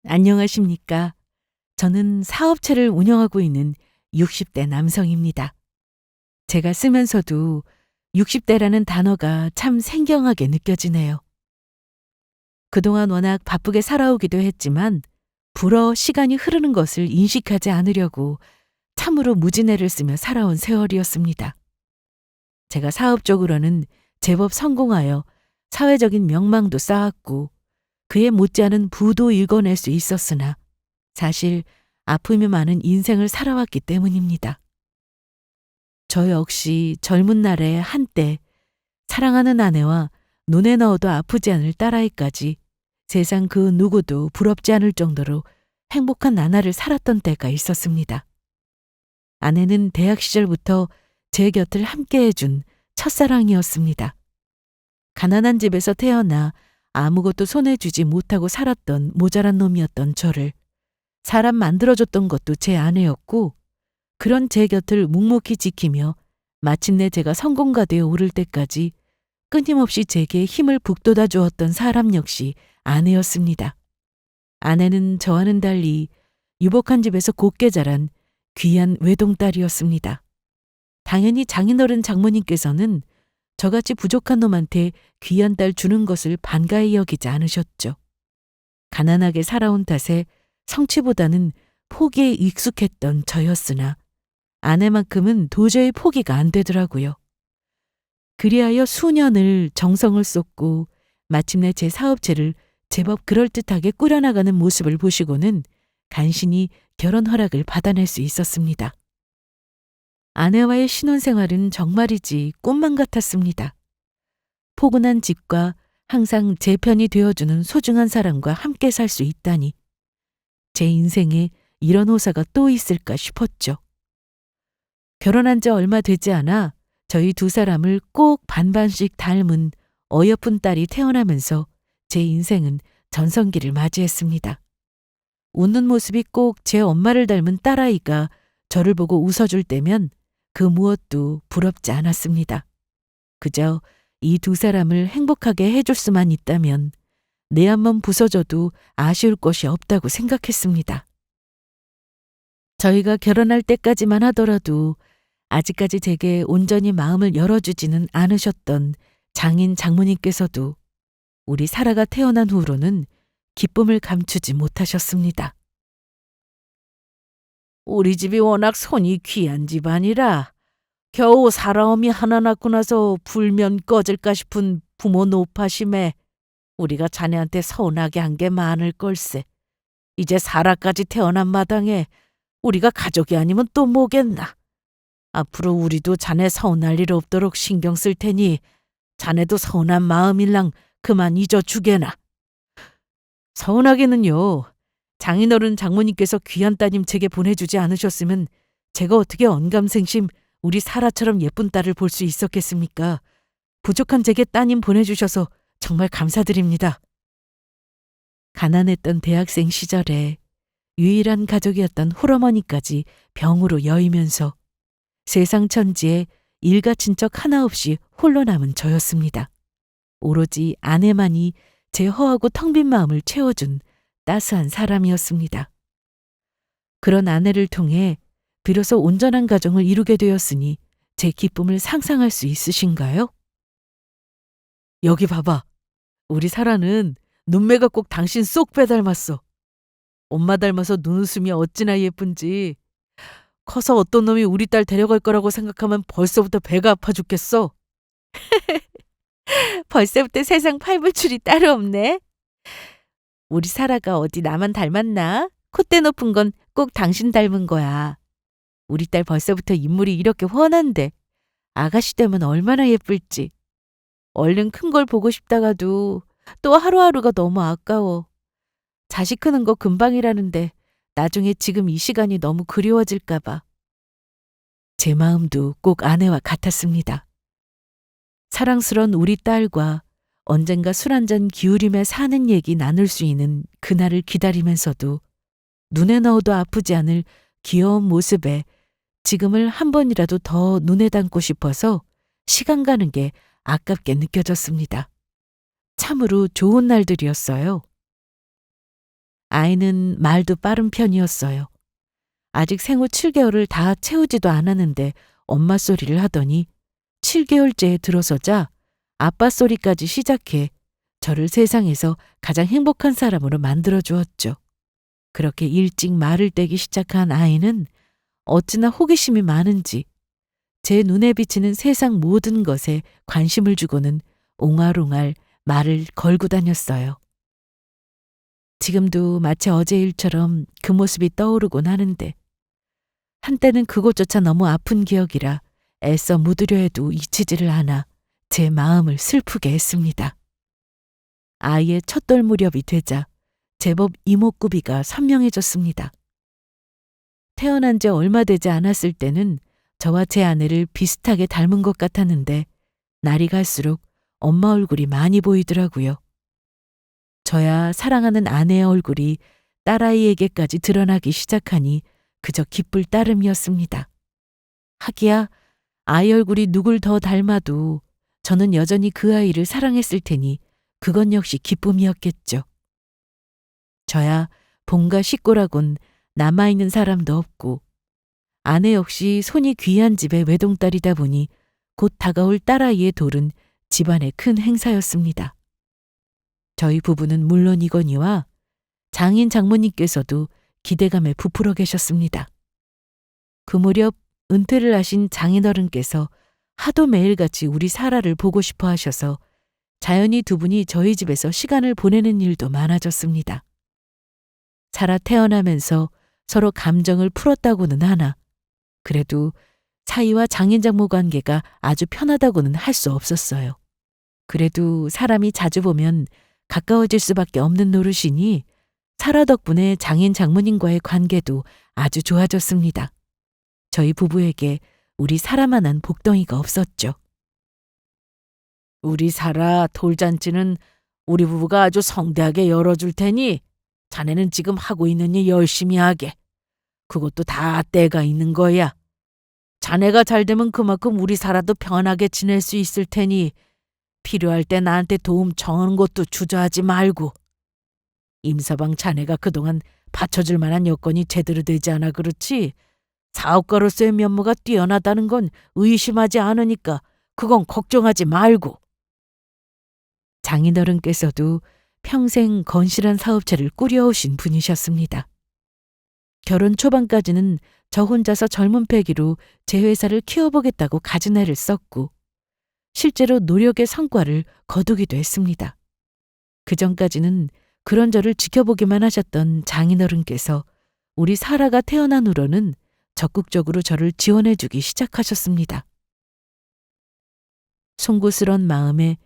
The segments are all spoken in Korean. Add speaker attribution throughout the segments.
Speaker 1: 안녕하십니까. 저는 사업체를 운영하고 있는 60대 남성입니다. 제가 쓰면서도 60대라는 단어가 참 생경하게 느껴지네요. 그동안 워낙 바쁘게 살아오기도 했지만 불어 시간이 흐르는 것을 인식하지 않으려고 참으로 무진해를 쓰며 살아온 세월이었습니다. 제가 사업적으로는 제법 성공하여 사회적인 명망도 쌓았고 그에 못지않은 부도 일궈낼 수 있었으나 사실 아픔이 많은 인생을 살아왔기 때문입니다. 저 역시 젊은 날에 한때 사랑하는 아내와 눈에 넣어도 아프지 않을 딸아이까지 세상 그 누구도 부럽지 않을 정도로 행복한 나날을 살았던 때가 있었습니다. 아내는 대학 시절부터 제 곁을 함께 해준 첫사랑이었습니다. 가난한 집에서 태어나 아무것도 손에 쥐지 못하고 살았던 모자란 놈이었던 저를 사람 만들어줬던 것도 제 아내였고 그런 제 곁을 묵묵히 지키며 마침내 제가 성공가대에 오를 때까지 끊임없이 제게 힘을 북돋아 주었던 사람 역시 아내였습니다. 아내는 저와는 달리 유복한 집에서 곱게 자란 귀한 외동딸이었습니다. 당연히 장인어른 장모님께서는 저같이 부족한 놈한테 귀한 딸 주는 것을 반가이 여기지 않으셨죠. 가난하게 살아온 탓에 성취보다는 포기에 익숙했던 저였으나 아내만큼은 도저히 포기가 안 되더라고요. 그리하여 수년을 정성을 쏟고 마침내 제 사업체를 제법 그럴듯하게 꾸려나가는 모습을 보시고는 간신히 결혼 허락을 받아낼 수 있었습니다. 아내와의 신혼생활은 정말이지 꿈만 같았습니다. 포근한 집과 항상 제 편이 되어주는 소중한 사람과 함께 살 수 있다니 제 인생에 이런 호사가 또 있을까 싶었죠. 결혼한 지 얼마 되지 않아 저희 두 사람을 꼭 반반씩 닮은 어여쁜 딸이 태어나면서 제 인생은 전성기를 맞이했습니다. 웃는 모습이 꼭 제 엄마를 닮은 딸아이가 저를 보고 웃어줄 때면 그 무엇도 부럽지 않았습니다. 그저 이 두 사람을 행복하게 해줄 수만 있다면 내 한 몸 부서져도 아쉬울 것이 없다고 생각했습니다. 저희가 결혼할 때까지만 하더라도 아직까지 제게 온전히 마음을 열어주지는 않으셨던 장인 장모님께서도 우리 사라가 태어난 후로는 기쁨을 감추지 못하셨습니다. 우리 집이 워낙 손이 귀한 집안이라 겨우 사라엄이 하나 낳고 나서 불면 꺼질까 싶은 부모 노파심에 우리가 자네한테 서운하게 한 게 많을 걸세. 이제 사라까지 태어난 마당에 우리가 가족이 아니면 또 뭐겠나. 앞으로 우리도 자네 서운할 일 없도록 신경 쓸 테니 자네도 서운한 마음일랑 그만 잊어주게나. 서운하게는요. 장인어른 장모님께서 귀한 따님 제게 보내주지 않으셨으면 제가 어떻게 언감생심 우리 사라처럼 예쁜 딸을 볼 수 있었겠습니까? 부족한 제게 따님 보내주셔서 정말 감사드립니다. 가난했던 대학생 시절에 유일한 가족이었던 홀어머니까지 병으로 여의면서 세상 천지에 일가 친척 하나 없이 홀로 남은 저였습니다. 오로지 아내만이 제 허하고 텅 빈 마음을 채워준 따스한 사람이었습니다. 그런 아내를 통해 비로소 온전한 가정을 이루게 되었으니 제 기쁨을 상상할 수 있으신가요? 여기 봐봐. 우리 사라는 눈매가 꼭 당신 쏙빼 닮았어. 엄마 닮아서 눈웃음이 어찌나 예쁜지. 커서 어떤 놈이 우리 딸 데려갈 거라고 생각하면 벌써부터 배가 아파 죽겠어. 벌써부터 세상 팔불출이 따로 없네. 우리 사라가 어디 나만 닮았나? 콧대 높은 건 꼭 당신 닮은 거야. 우리 딸 벌써부터 인물이 이렇게 훤한데 아가씨 되면 얼마나 예쁠지. 얼른 큰 걸 보고 싶다가도 또 하루하루가 너무 아까워. 자식 크는 거 금방이라는데 나중에 지금 이 시간이 너무 그리워질까 봐. 제 마음도 꼭 아내와 같았습니다. 사랑스런 우리 딸과 언젠가 술 한잔 기울이며 사는 얘기 나눌 수 있는 그날을 기다리면서도 눈에 넣어도 아프지 않을 귀여운 모습에 지금을 한 번이라도 더 눈에 담고 싶어서 시간 가는 게 아깝게 느껴졌습니다. 참으로 좋은 날들이었어요. 아이는 말도 빠른 편이었어요. 아직 생후 7개월을 다 채우지도 않았는데 엄마 소리를 하더니 7개월째에 들어서자 아빠 소리까지 시작해 저를 세상에서 가장 행복한 사람으로 만들어 주었죠. 그렇게 일찍 말을 떼기 시작한 아이는 어찌나 호기심이 많은지 제 눈에 비치는 세상 모든 것에 관심을 주고는 옹알옹알 말을 걸고 다녔어요. 지금도 마치 어제 일처럼 그 모습이 떠오르곤 하는데 한때는 그것조차 너무 아픈 기억이라 애써 묻으려 해도 잊히지를 않아 제 마음을 슬프게 했습니다. 아이의 첫돌 무렵이 되자 제법 이목구비가 선명해졌습니다. 태어난 지 얼마 되지 않았을 때는 저와 제 아내를 비슷하게 닮은 것 같았는데 날이 갈수록 엄마 얼굴이 많이 보이더라고요. 저야 사랑하는 아내의 얼굴이 딸아이에게까지 드러나기 시작하니 그저 기쁠 따름이었습니다. 하기야 아이 얼굴이 누굴 더 닮아도 저는 여전히 그 아이를 사랑했을 테니 그건 역시 기쁨이었겠죠. 저야 본가 식구라곤 남아있는 사람도 없고 아내 역시 손이 귀한 집의 외동딸이다 보니 곧 다가올 딸아이의 돌은 집안의 큰 행사였습니다. 저희 부부는 물론이거니와 장인 장모님께서도 기대감에 부풀어 계셨습니다. 그 무렵 은퇴를 하신 장인어른께서 하도 매일같이 우리 사라를 보고 싶어 하셔서 자연히 두 분이 저희 집에서 시간을 보내는 일도 많아졌습니다. 살아 태어나면서 서로 감정을 풀었다고는 하나 그래도 사이와 장인장모 관계가 아주 편하다고는 할 수 없었어요. 그래도 사람이 자주 보면 가까워질 수밖에 없는 노릇이니 사라 덕분에 장인 장모님과의 관계도 아주 좋아졌습니다. 저희 부부에게 우리 사라만한 복덩이가 없었죠. 우리 사라 돌잔치는 우리 부부가 아주 성대하게 열어줄 테니 자네는 지금 하고 있는 일 열심히 하게. 그것도 다 때가 있는 거야. 자네가 잘 되면 그만큼 우리 사라도 편하게 지낼 수 있을 테니 필요할 때 나한테 도움 청하는 것도 주저하지 말고. 임서방 자네가 그동안 받쳐줄 만한 여건이 제대로 되지 않아 그렇지 사업가로서의 면모가 뛰어나다는 건 의심하지 않으니까 그건 걱정하지 말고. 장인어른께서도 평생 건실한 사업체를 꾸려오신 분이셨습니다. 결혼 초반까지는 저 혼자서 젊은 패기로 제 회사를 키워보겠다고 가진 애를 썼고 실제로 노력의 성과를 거두기도 했습니다. 그전까지는 그런 저를 지켜보기만 하셨던 장인어른께서 우리 사라가 태어난 후로는 적극적으로 저를 지원해주기 시작하셨습니다. 송구스런 마음에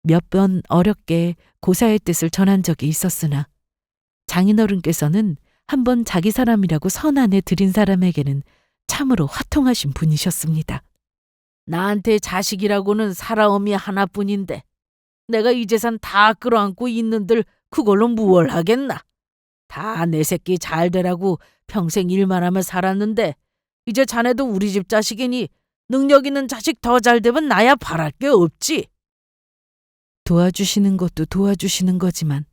Speaker 1: 몇 번 어렵게 고사의 뜻을 전한 적이 있었으나 장인어른께서는 한번 자기 사람이라고 선안해 드린 사람에게는 참으로 화통하신 분이셨습니다. 나한테 자식이라고는 사라엄이 하나뿐인데 내가 이 재산 다 끌어안고 있는들 그걸로 무얼 하겠나. 다 내 새끼 잘 되라고 평생 일만 하며 살았는데 이제 자네도 우리 집 자식이니 능력 있는 자식 더 잘 되면 나야 바랄 게 없지. 도와주시는 것도 도와주시는 거지만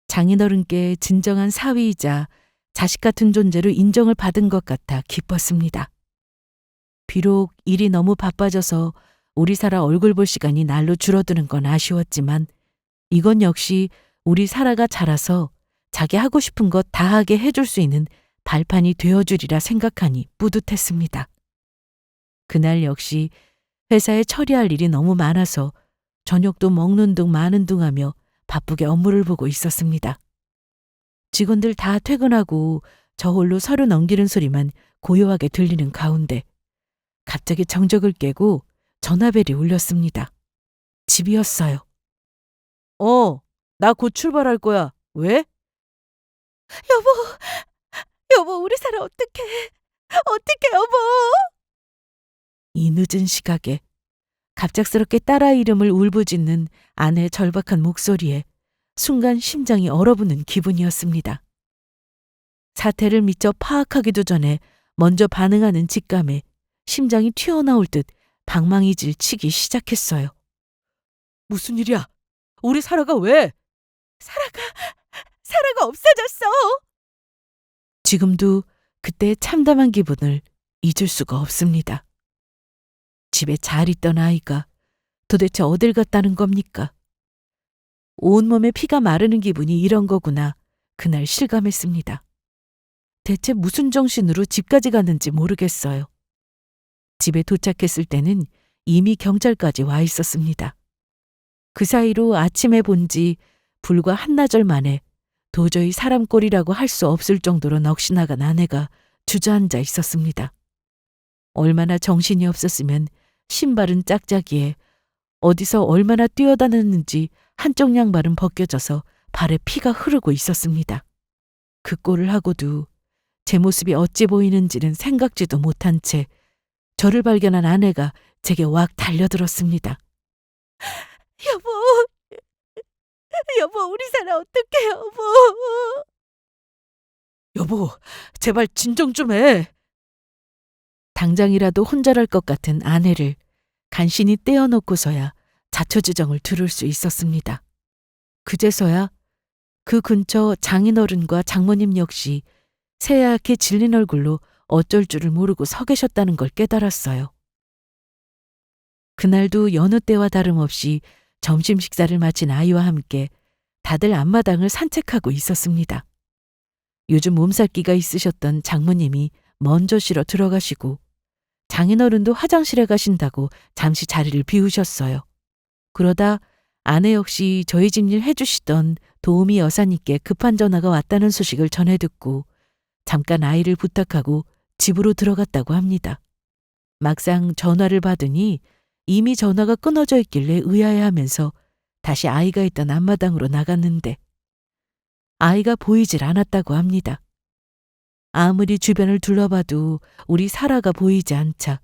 Speaker 1: 장인어른께 진정한 사위이자 자식 같은 존재로 인정을 받은 것 같아 기뻤습니다. 비록 일이 너무 바빠져서 우리 사라 얼굴 볼 시간이 날로 줄어드는 건 아쉬웠지만 이건 역시 우리 사라가 자라서 자기 하고 싶은 것 다 하게 해줄 수 있는 발판이 되어주리라 생각하니 뿌듯했습니다. 그날 역시 회사에 처리할 일이 너무 많아서 저녁도 먹는 둥 마는 둥 하며 바쁘게 업무를 보고 있었습니다. 직원들 다 퇴근하고 저 홀로 서류 넘기는 소리만 고요하게 들리는 가운데 갑자기 정적을 깨고 전화벨이 울렸습니다. 집이었어요. 나 곧 출발할 거야. 왜? 여보, 우리 사라 어떡해 여보. 이 늦은 시각에 갑작스럽게 딸아이 이름을 울부짖는 아내의 절박한 목소리에 순간 심장이 얼어붙는 기분이었습니다. 사태를 미처 파악하기도 전에 먼저 반응하는 직감에 심장이 튀어나올 듯 방망이질 치기 시작했어요. 무슨 일이야? 우리 사라가 왜? 사라가 없어졌어. 지금도 그때의 참담한 기분을 잊을 수가 없습니다. 집에 잘 있던 아이가 도대체 어딜 갔다는 겁니까? 온몸에 피가 마르는 기분이 이런 거구나. 그날 실감했습니다. 대체 무슨 정신으로 집까지 갔는지 모르겠어요. 집에 도착했을 때는 이미 경찰까지 와 있었습니다. 그 사이로 아침에 본 지 불과 한나절 만에 도저히 사람 꼴이라고 할 수 없을 정도로 넋이나간 아내가 주저앉아 있었습니다. 얼마나 정신이 없었으면 신발은 짝짝이에 어디서 얼마나 뛰어다녔는지 한쪽 양발은 벗겨져서 발에 피가 흐르고 있었습니다. 그 꼴을 하고도 제 모습이 어찌 보이는지는 생각지도 못한 채 저를 발견한 아내가 제게 왁 달려들었습니다. 여보, 여보, 우리 사라 어떡해, 여보. 여보, 제발 진정 좀 해. 당장이라도 혼절할 것 같은 아내를 간신히 떼어놓고서야 자초지정을 들을 수 있었습니다. 그제서야 그 근처 장인어른과 장모님 역시 새하얗게 질린 얼굴로 어쩔 줄을 모르고 서 계셨다는 걸 깨달았어요. 그날도 여느 때와 다름없이 점심 식사를 마친 아이와 함께 다들 앞마당을 산책하고 있었습니다. 요즘 몸살기가 있으셨던 장모님이 먼저 쉬러 들어가시고 장인어른도 화장실에 가신다고 잠시 자리를 비우셨어요. 그러다 아내 역시 저희 집일 해주시던 도우미 여사님께 급한 전화가 왔다는 소식을 전해 듣고 잠깐 아이를 부탁하고 집으로 들어갔다고 합니다. 막상 전화를 받으니 이미 전화가 끊어져 있길래 의아해하면서 다시 아이가 있던 앞마당으로 나갔는데 아이가 보이질 않았다고 합니다. 아무리 주변을 둘러봐도 우리 사라가 보이지 않자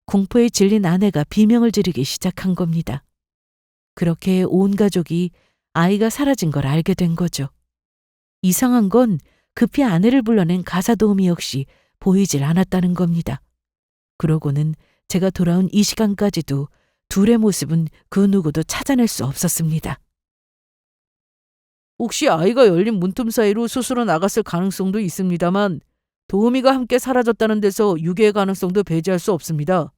Speaker 1: 공포에 질린 아내가 비명을 지르기 시작한 겁니다. 그렇게 온 가족이 아이가 사라진 걸 알게 된 거죠. 이상한 건 급히 아내를 불러낸 가사도우미 역시 보이질 않았다는 겁니다. 그러고는 제가 돌아온 이 시간까지도 둘의 모습은 그 누구도 찾아낼 수 없었습니다. 혹시 아이가 열린 문틈 사이로 스스로 나갔을 가능성도 있습니다만 도우미가 함께 사라졌다는 데서 유괴의 가능성도 배제할 수 없습니다.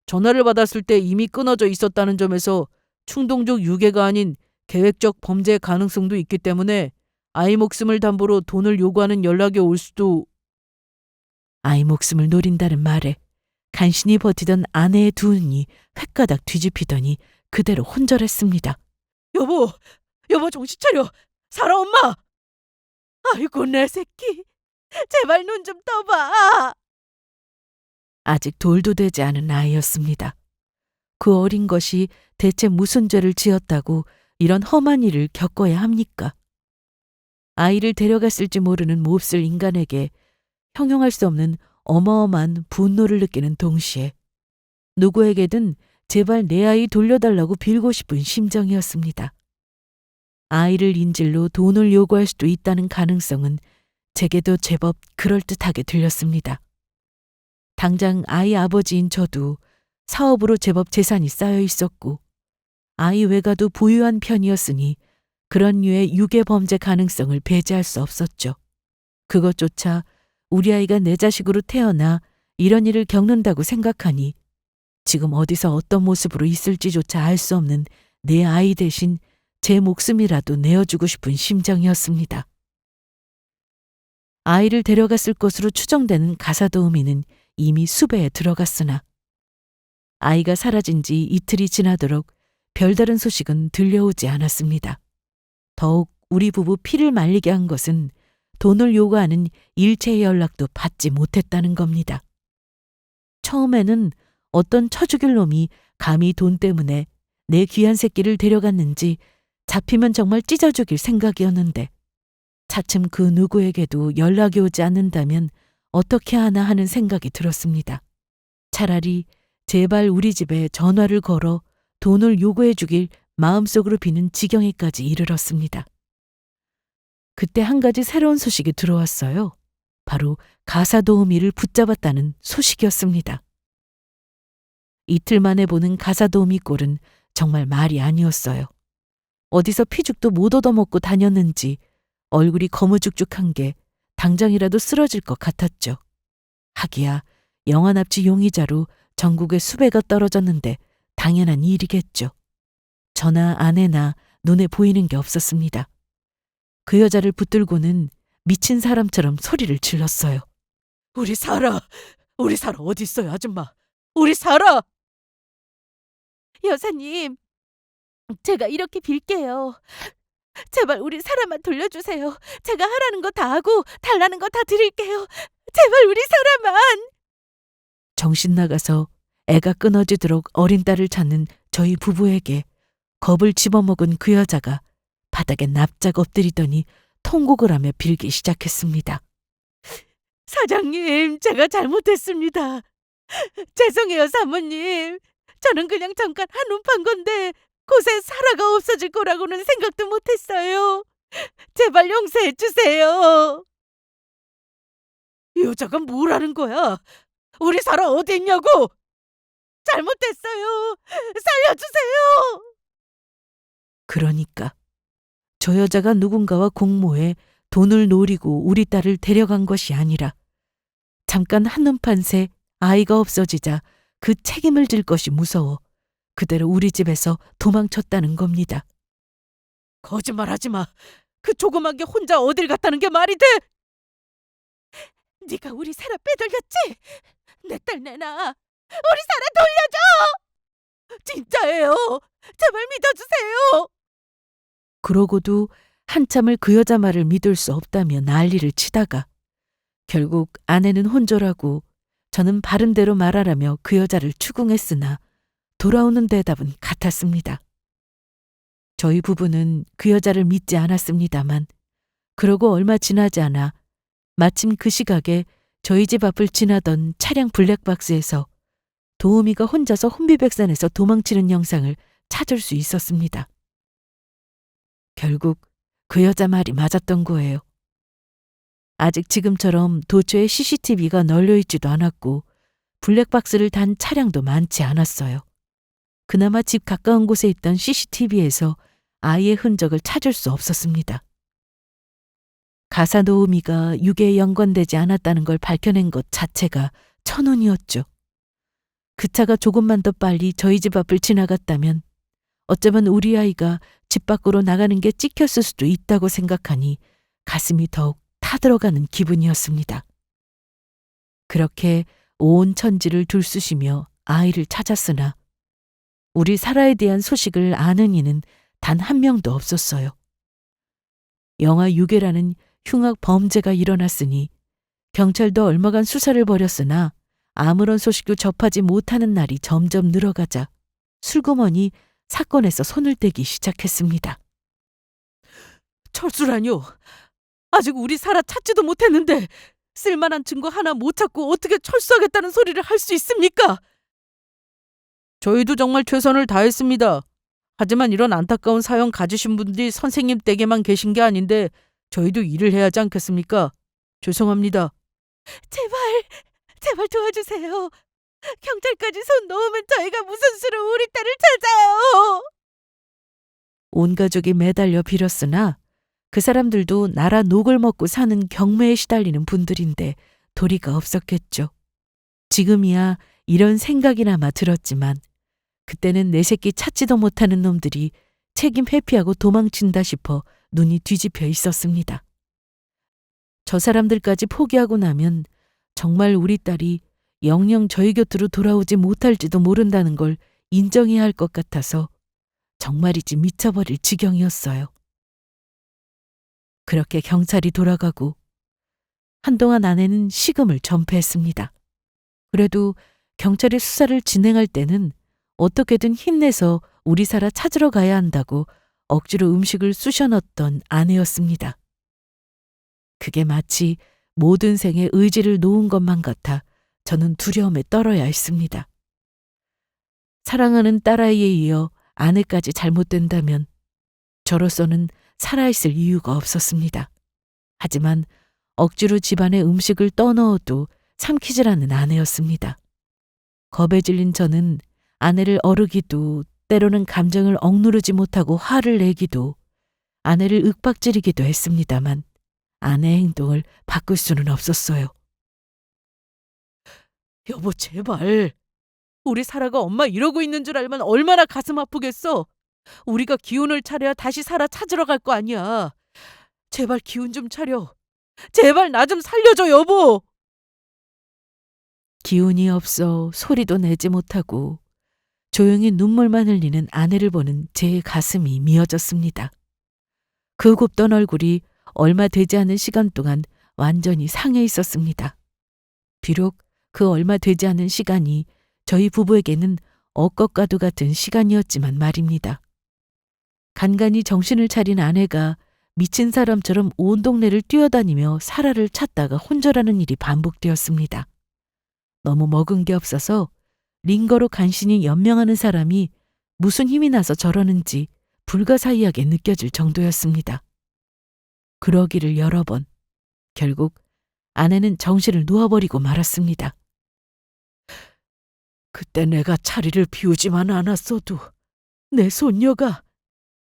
Speaker 1: 전화를 받았을 때 이미 끊어져 있었다는 점에서 충동적 유괴가 아닌 계획적 범죄의 가능성도 있기 때문에 아이 목숨을 담보로 돈을 요구하는 연락이 올 수도... 아이 목숨을 노린다는 말에 간신히 버티던 아내의 두 눈이 횟가닥 뒤집히더니 그대로 혼절했습니다. 여보, 여보 정신 차려. 사라 엄마. 아이고 내 새끼. 제발 눈 좀 떠봐. 아직 돌도 되지 않은 아이였습니다. 그 어린 것이 대체 무슨 죄를 지었다고 이런 험한 일을 겪어야 합니까? 아이를 데려갔을지 모르는 몹쓸 인간에게 형용할 수 없는 어마어마한 분노를 느끼는 동시에 누구에게든 제발 내 아이 돌려달라고 빌고 싶은 심정이었습니다. 아이를 인질로 돈을 요구할 수도 있다는 가능성은 제게도 제법 그럴듯하게 들렸습니다. 당장 아이 아버지인 저도 사업으로 제법 재산이 쌓여 있었고 아이 외가도 부유한 편이었으니 그런 류의 유괴 범죄 가능성을 배제할 수 없었죠. 그것조차 우리 아이가 내 자식으로 태어나 이런 일을 겪는다고 생각하니 지금 어디서 어떤 모습으로 있을지조차 알 수 없는 내 아이 대신 제 목숨이라도 내어주고 싶은 심정이었습니다. 아이를 데려갔을 것으로 추정되는 가사도우미는 이미 수배에 들어갔으나 아이가 사라진 지 이틀이 지나도록 별다른 소식은 들려오지 않았습니다. 더욱 우리 부부 피를 말리게 한 것은 돈을 요구하는 일체의 연락도 받지 못했다는 겁니다. 처음에는 어떤 처죽일 놈이 감히 돈 때문에 내 귀한 새끼를 데려갔는지 잡히면 정말 찢어 죽일 생각이었는데 차츰 그 누구에게도 연락이 오지 않는다면 어떻게 하나 하는 생각이 들었습니다. 차라리 제발 우리 집에 전화를 걸어 돈을 요구해 주길 마음속으로 비는 지경에까지 이르렀습니다. 그때 한 가지 새로운 소식이 들어왔어요. 바로 가사도우미를 붙잡았다는 소식이었습니다. 이틀 만에 보는 가사도우미 꼴은 정말 말이 아니었어요. 어디서 피죽도 못 얻어먹고 다녔는지 얼굴이 거무죽죽한 게 당장이라도 쓰러질 것 같았죠. 하기야 영화 납치 용의자로 전국에 수배가 떨어졌는데 당연한 일이겠죠. 저나 아내나 눈에 보이는 게 없었습니다. 그 여자를 붙들고는 미친 사람처럼 소리를 질렀어요. 우리 사라! 우리 사라 어디 있어요, 아줌마? 우리 사라! 여사님, 제가 이렇게 빌게요. 제발 우리 사라만 돌려주세요. 제가 하라는 거 다 하고 달라는 거 다 드릴게요. 제발 우리 사라만. 정신 나가서 애가 끊어지도록 어린 딸을 찾는 저희 부부에게 겁을 집어먹은 그 여자가 바닥에 납작 엎드리더니 통곡을 하며 빌기 시작했습니다. 사장님, 제가 잘못했습니다. 죄송해요, 사모님. 저는 그냥 잠깐 한눈 판 건데 곳에 사라가 없어질 거라고는 생각도 못했어요. 제발 용서해 주세요. 이 여자가 뭐라는 거야? 우리 사라 어디 있냐고? 잘못했어요. 살려주세요. 그러니까 저 여자가 누군가와 공모해 돈을 노리고 우리 딸을 데려간 것이 아니라 잠깐 한눈판 새 아이가 없어지자 그 책임을 질 것이 무서워 그대로 우리 집에서 도망쳤다는 겁니다. 거짓말하지 마. 그 조그만 게 혼자 어딜 갔다는 게 말이 돼? 네가 우리 사라 빼돌렸지? 내 딸 내놔. 우리 사라 돌려줘. 진짜예요. 제발 믿어주세요. 그러고도 한참을 그 여자 말을 믿을 수 없다며 난리를 치다가 결국 아내는 혼절하고 저는 바른 대로 말하라며 그 여자를 추궁했으나 돌아오는 대답은 같았습니다. 저희 부부는 그 여자를 믿지 않았습니다만 그러고 얼마 지나지 않아 마침 그 시각에 저희 집 앞을 지나던 차량 블랙박스에서 도우미가 혼자서 혼비백산에서 도망치는 영상을 찾을 수 있었습니다. 결국 그 여자 말이 맞았던 거예요. 아직 지금처럼 도처에 CCTV가 널려있지도 않았고 블랙박스를 단 차량도 많지 않았어요. 그나마 집 가까운 곳에 있던 CCTV에서 아이의 흔적을 찾을 수 없었습니다. 가사 도우미가 유괴에 연관되지 않았다는 걸 밝혀낸 것 자체가 천운이었죠. 그 차가 조금만 더 빨리 저희 집 앞을 지나갔다면 어쩌면 우리 아이가 집 밖으로 나가는 게 찍혔을 수도 있다고 생각하니 가슴이 더욱 타들어가는 기분이었습니다. 그렇게 온 천지를 들쑤시며 아이를 찾았으나 우리 사라에 대한 소식을 아는 이는 단 한 명도 없었어요. 영아 유괴라는 흉악 범죄가 일어났으니 경찰도 얼마간 수사를 벌였으나 아무런 소식도 접하지 못하는 날이 점점 늘어가자 슬그머니 사건에서 손을 떼기 시작했습니다. 철수라뇨. 아직 우리 사라 찾지도 못했는데 쓸만한 증거 하나 못 찾고 어떻게 철수하겠다는 소리를 할 수 있습니까? 저희도 정말 최선을 다했습니다. 하지만 이런 안타까운 사연 가지신 분들이 선생님 댁에만 계신 게 아닌데 저희도 일을 해야 하지 않겠습니까? 죄송합니다. 제발 도와주세요. 경찰까지 손 놓으면 저희가 무슨 수로 우리 딸을 찾아요. 온 가족이 매달려 빌었으나 그 사람들도 나라 녹을 먹고 사는 경매에 시달리는 분들인데 도리가 없었겠죠. 지금이야 이런 생각이나마 들었지만 그때는 내 새끼 찾지도 못하는 놈들이 책임 회피하고 도망친다 싶어 눈이 뒤집혀 있었습니다. 저 사람들까지 포기하고 나면 정말 우리 딸이 영영 저희 곁으로 돌아오지 못할지도 모른다는 걸 인정해야 할 것 같아서 정말이지 미쳐버릴 지경이었어요. 그렇게 경찰이 돌아가고 한동안 아내는 식음을 전폐했습니다. 그래도 경찰이 수사를 진행할 때는 어떻게든 힘내서 우리 사라 찾으러 가야 한다고 억지로 음식을 쑤셔 넣었던 아내였습니다. 그게 마치 모든 생에 의지를 놓은 것만 같아 저는 두려움에 떨어야 했습니다. 사랑하는 딸아이에 이어 아내까지 잘못된다면 저로서는 살아있을 이유가 없었습니다. 하지만 억지로 집안에 음식을 떠넣어도 삼키질 않는 아내였습니다. 겁에 질린 저는 아내를 어르기도 때로는 감정을 억누르지 못하고 화를 내기도 아내를 윽박지르기도 했습니다만 아내의 행동을 바꿀 수는 없었어요. 여보, 제발. 우리 사라가 엄마 이러고 있는 줄 알면 얼마나 가슴 아프겠어. 우리가 기운을 차려야 다시 사라 찾으러 갈 거 아니야. 제발 기운 좀 차려. 제발 나 좀 살려줘, 여보. 기운이 없어 소리도 내지 못하고 조용히 눈물만 흘리는 아내를 보는 제 가슴이 미어졌습니다. 그 곱던 얼굴이 얼마 되지 않은 시간 동안 완전히 상해 있었습니다. 비록 그 얼마 되지 않은 시간이 저희 부부에게는 엇것과도 같은 시간이었지만 말입니다. 간간히 정신을 차린 아내가 미친 사람처럼 온 동네를 뛰어다니며 사라를 찾다가 혼절하는 일이 반복되었습니다. 너무 먹은 게 없어서 링거로 간신히 연명하는 사람이 무슨 힘이 나서 저러는지 불가사의하게 느껴질 정도였습니다. 그러기를 여러 번, 결국 아내는 정신을 놓아버리고 말았습니다. 그때 내가 자리를 비우지만 않았어도 내 손녀가,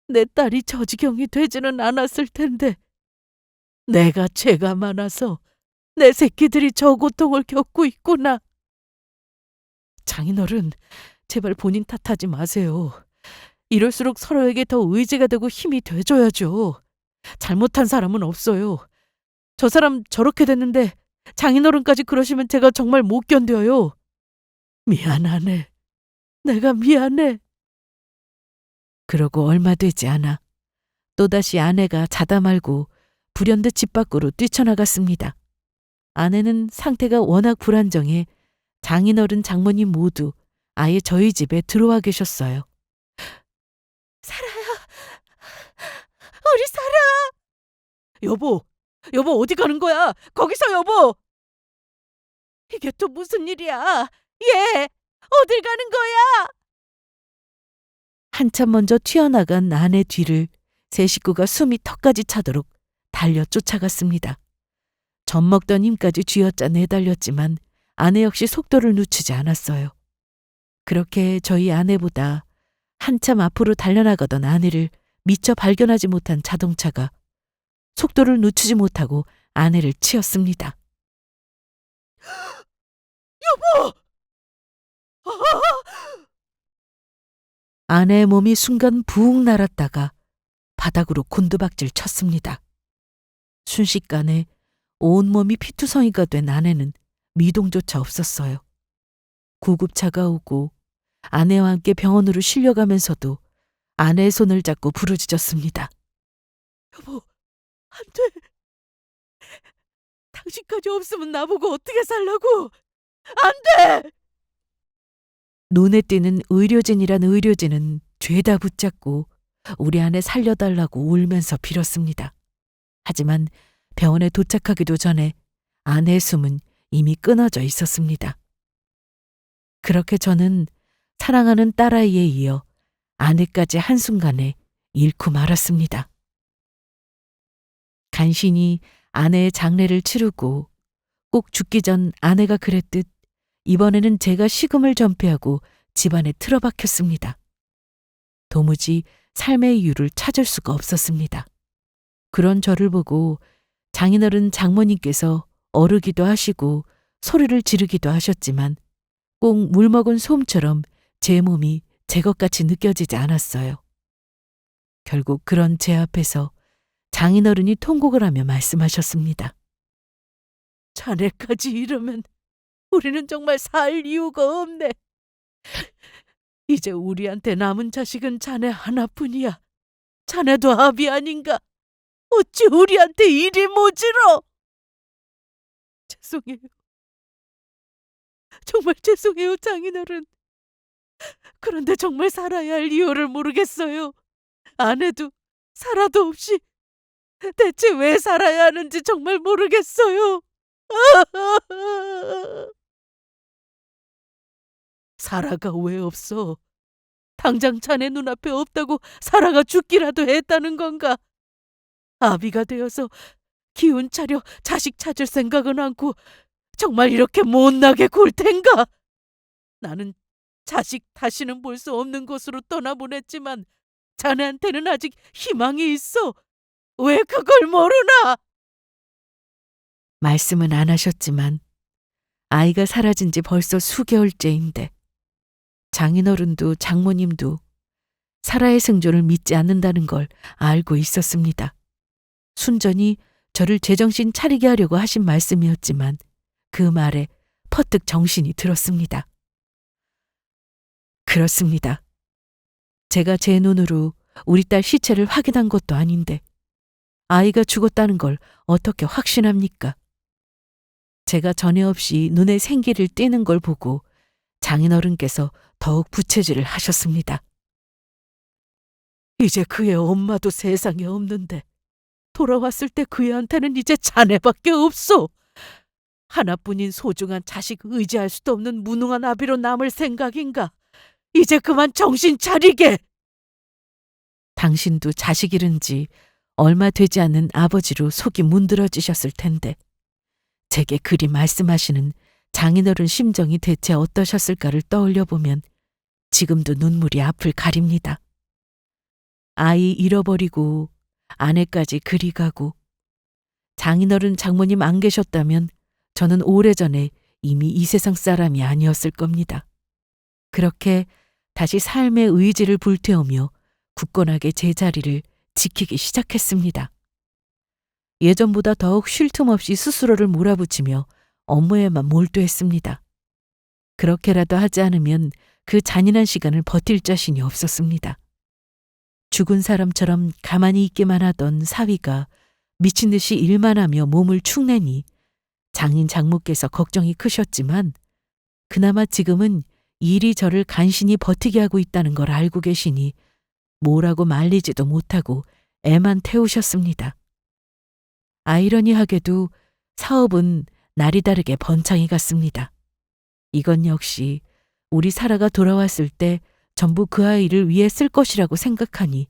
Speaker 1: 내 딸이 저 지경이 되지는 않았을 텐데 내가 죄가 많아서 내 새끼들이 저 고통을 겪고 있구나. 장인어른, 제발 본인 탓하지 마세요. 이럴수록 서로에게 더 의지가 되고 힘이 돼줘야죠. 잘못한 사람은 없어요. 저 사람 저렇게 됐는데 장인어른까지 그러시면 제가 정말 못 견뎌요. 미안하네. 내가 미안해. 그러고 얼마 되지 않아 또다시 아내가 자다 말고 불현듯 집 밖으로 뛰쳐나갔습니다. 아내는 상태가 워낙 불안정해 장인어른, 장모님 모두 아예 저희 집에 들어와 계셨어요. 사라야, 우리 사라. 여보, 여보 어디 가는 거야? 거기서 여보. 이게 또 무슨 일이야? 얘 어딜 가는 거야? 한참 먼저 튀어나간 아내 뒤를 세 식구가 숨이 턱까지 차도록 달려 쫓아갔습니다. 젖먹던 힘까지 쥐어짜 내달렸지만 아내 역시 속도를 늦추지 않았어요. 그렇게 저희 아내보다 한참 앞으로 달려나가던 아내를 미처 발견하지 못한 자동차가 속도를 늦추지 못하고 아내를 치었습니다. 여보! 아내의 몸이 순간 부욱 날았다가 바닥으로 곤두박질 쳤습니다. 순식간에 온몸이 피투성이가 된 아내는 미동조차 없었어요. 구급차가 오고 아내와 함께 병원으로 실려가면서도 아내의 손을 잡고 부르짖었습니다. 여보, 안 돼. 당신까지 없으면 나보고 어떻게 살라고. 안 돼. 눈에 띄는 의료진이란 의료진은 죄다 붙잡고 우리 아내 살려달라고 울면서 빌었습니다. 하지만 병원에 도착하기도 전에 아내의 숨은 이미 끊어져 있었습니다. 그렇게 저는 사랑하는 딸아이에 이어 아내까지 한순간에 잃고 말았습니다. 간신히 아내의 장례를 치르고 꼭 죽기 전 아내가 그랬듯 이번에는 제가 식음을 전폐하고 집안에 틀어박혔습니다. 도무지 삶의 이유를 찾을 수가 없었습니다. 그런 저를 보고 장인어른, 장모님께서 어르기도 하시고 소리를 지르기도 하셨지만 꼭 물먹은 솜처럼 제 몸이 제 것같이 느껴지지 않았어요. 결국 그런 제 앞에서 장인어른이 통곡을 하며 말씀하셨습니다. 자네까지 이러면 우리는 정말 살 이유가 없네. 이제 우리한테 남은 자식은 자네 하나뿐이야. 자네도 아비 아닌가. 어찌 우리한테 이리 모질어. 죄송해요. 정말 죄송해요, 장인어른. 그런데 정말 살아야 할 이유를 모르겠어요. 아내도 살아도 없이 대체 왜 살아야 하는지 정말 모르겠어요. 사라가 왜 없어? 당장 자네 눈앞에 없다고 사라가 죽기라도 했다는 건가? 아비가 되어서 기운 차려 자식 찾을 생각은 않고 정말 이렇게 못나게 굴 텐가? 나는 자식 다시는 볼 수 없는 곳으로 떠나보냈지만 자네한테는 아직 희망이 있어. 왜 그걸 모르나? 말씀은 안 하셨지만 아이가 사라진 지 벌써 수개월째인데 장인어른도 장모님도 사라의 생존을 믿지 않는다는 걸 알고 있었습니다. 순전히 저를 제정신 차리게 하려고 하신 말씀이었지만 그 말에 퍼뜩 정신이 들었습니다. 그렇습니다. 제가 제 눈으로 우리 딸 시체를 확인한 것도 아닌데 아이가 죽었다는 걸 어떻게 확신합니까? 제가 전에 없이 눈에 생기를 띠는 걸 보고 장인어른께서 더욱 부채질을 하셨습니다. 이제 그의 엄마도 세상에 없는데 돌아왔을 때 그애한테는 이제 자네밖에 없소. 하나뿐인 소중한 자식 의지할 수도 없는 무능한 아비로 남을 생각인가? 이제 그만 정신 차리게! 당신도 자식 잃은 지 얼마 되지 않은 아버지로 속이 문드러지셨을 텐데 제게 그리 말씀하시는 장인어른 심정이 대체 어떠셨을까를 떠올려 보면 지금도 눈물이 앞을 가립니다. 아이 잃어버리고 아내까지 그리 가고 장인어른 장모님 안 계셨다면 저는 오래전에 이미 이 세상 사람이 아니었을 겁니다. 그렇게 다시 삶의 의지를 불태우며 굳건하게 제 자리를 지키기 시작했습니다. 예전보다 더욱 쉴 틈 없이 스스로를 몰아붙이며 업무에만 몰두했습니다. 그렇게라도 하지 않으면 그 잔인한 시간을 버틸 자신이 없었습니다. 죽은 사람처럼 가만히 있기만 하던 사위가 미친 듯이 일만 하며 몸을 축내니 장인 장모께서 걱정이 크셨지만 그나마 지금은 일이 저를 간신히 버티게 하고 있다는 걸 알고 계시니 뭐라고 말리지도 못하고 애만 태우셨습니다. 아이러니하게도 사업은 날이 다르게 번창해 갔습니다. 이건 역시 우리 사라가 돌아왔을 때 전부 그 아이를 위해 쓸 것이라고 생각하니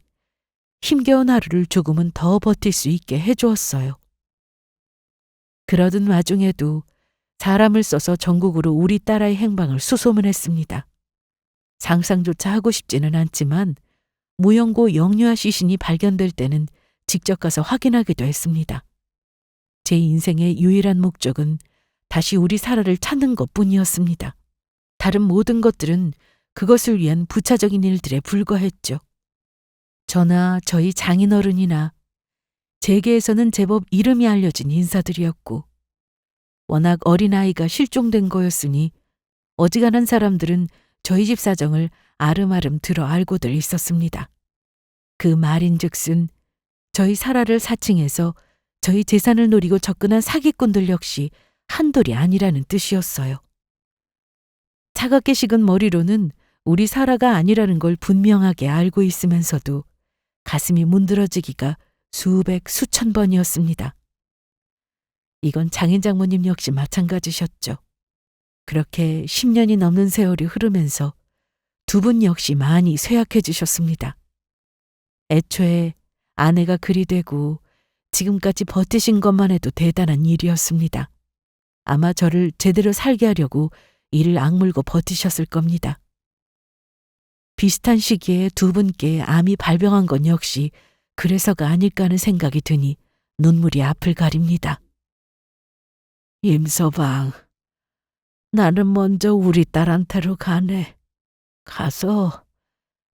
Speaker 1: 힘겨운 하루를 조금은 더 버틸 수 있게 해주었어요. 그러던 와중에도 사람을 써서 전국으로 우리 딸아이 행방을 수소문했습니다. 상상조차 하고 싶지는 않지만 무연고 영유아 시신이 발견될 때는 직접 가서 확인하기도 했습니다. 제 인생의 유일한 목적은 다시 우리 사라를 찾는 것뿐이었습니다. 다른 모든 것들은 그것을 위한 부차적인 일들에 불과했죠. 저나 저희 장인어른이나 재계에서는 제법 이름이 알려진 인사들이었고 워낙 어린아이가 실종된 거였으니 어지간한 사람들은 저희 집 사정을 아름아름 들어 알고들 있었습니다. 그 말인즉슨 저희 사라를 사칭해서 저희 재산을 노리고 접근한 사기꾼들 역시 한둘이 아니라는 뜻이었어요. 차갑게 식은 머리로는 우리 사라가 아니라는 걸 분명하게 알고 있으면서도 가슴이 문드러지기가 수백 수천 번이었습니다. 이건 장인 장모님 역시 마찬가지셨죠. 그렇게 10년이 넘는 세월이 흐르면서 두 분 역시 많이 쇠약해지셨습니다. 애초에 아내가 그리 되고 지금까지 버티신 것만 해도 대단한 일이었습니다. 아마 저를 제대로 살게 하려고 이를 악물고 버티셨을 겁니다. 비슷한 시기에 두 분께 암이 발병한 건 역시 그래서가 아닐까 하는 생각이 드니 눈물이 앞을 가립니다. 임서방, 나는 먼저 우리 딸한테로 가네. 가서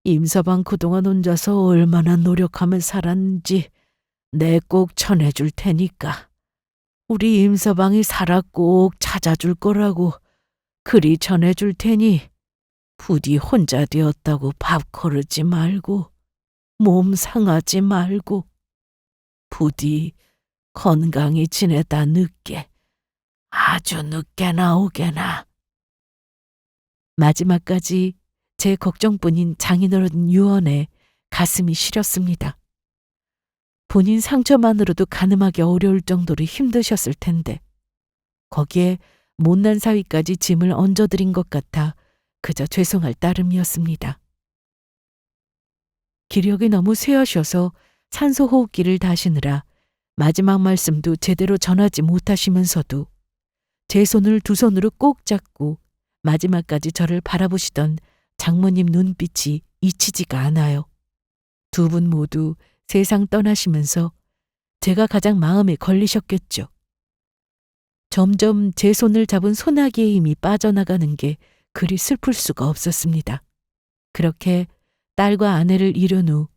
Speaker 1: 임서방 그동안 혼자서 얼마나 노력하며 살았는지 내 꼭 전해줄 테니까 우리 임서방이 살아 꼭 찾아줄 거라고 그리 전해줄 테니 부디 혼자 되었다고 밥 거르지 말고 몸 상하지 말고 부디 건강히 지내다 늦게 아주 늦게 나오게나. 마지막까지 제 걱정뿐인 장인어른 유언에 가슴이 시렸습니다. 본인 상처만으로도 가늠하기 어려울 정도로 힘드셨을 텐데 거기에 못난 사위까지 짐을 얹어드린 것 같아 그저 죄송할 따름이었습니다. 기력이 너무 쇠하셔서 산소 호흡기를 다시느라 마지막 말씀도 제대로 전하지 못하시면서도 제 손을 두 손으로 꼭 잡고 마지막까지 저를 바라보시던 장모님 눈빛이 잊히지가 않아요. 두 분 모두 세상 떠나시면서 제가 가장 마음에 걸리셨겠죠. 점점 제 손을 잡은 소나기의 힘이 빠져나가는 게 그리 슬플 수가 없었습니다. 그렇게 딸과 아내를 잃은 후